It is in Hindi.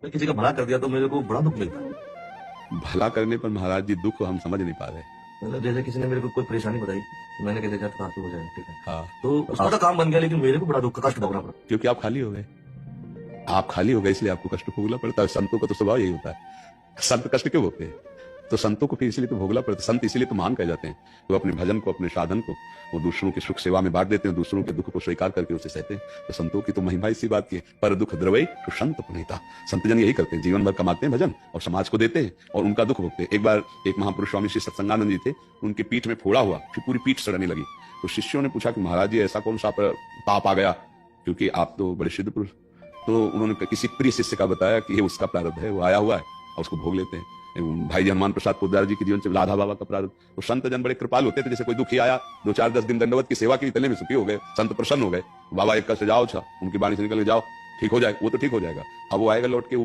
मैं किसी का भला कर दिया तो मेरे को बड़ा दुख मिलता है। भला करने पर महाराज जी दुख हम समझ नहीं पा रहे। मतलब जैसे किसी ने मेरे को कोई परेशानी बताई तो मैंने कह दिया तो काफी हो जाए, ठीक है। हाँ, तो उसका तो काम बन गया, लेकिन मेरे को बड़ा दुख का कष्ट भोगना पड़ा। क्योंकि आप खाली हो गए। आप खाली हो गए इसलिए आपको कष्ट भोगना पड़ता है। संतों का तो स्वभाव यही होता है। संत कष्ट क्यों भोगते हैं? तो संतों को फिर इसलिए तो भोगना पड़ता है। संत इसलिए तो महान कहे जाते हैं। वो अपने भजन को, अपने साधन को वो दूसरों की सुख सेवा में बांट देते हैं, दूसरों के दुख को स्वीकार करके उसे सहते हैं। तो संतों की तो महिमा इसी बात की है, पर दुख द्रवई तो संत पुनीता। संत जन यही करते हैं, जीवन भर कमाते हैं भजन और समाज को देते हैं और उनका दुख भोगते हैं। एक बार एक महापुरुष स्वामी श्री सत्संगानंद जी थे, उनकी पीठ में फोड़ा हुआ, फिर पूरी पीठ सड़ने लगी। तो शिष्यों ने पूछा कि महाराज जी ऐसा कौन सा पाप आ गया, क्योंकि आप तो बड़े सिद्ध पुरुष। तो उन्होंने किसी प्रिय शिष्य का बताया कि ये उसका प्रारब्ध है, वो आया हुआ है और उसको भोग लेते हैं। भाई जी हनुमान प्रसाद पोद्दार जी के जीवन से राधा बाबा का प्रारब्ध। तो संत जन बड़े कृपाल होते थे, जैसे कोई दुखी आया 2-4-10 दिन दंडवत की सेवा की, इतने में सुखी हो गए, संत प्रसन्न हो गए। बाबा एक कष्ट जाओ, उनकी बाणी से निकल के जाओ, ठीक हो जाए, वो तो ठीक हो जाएगा। अब वो आएगा लौट के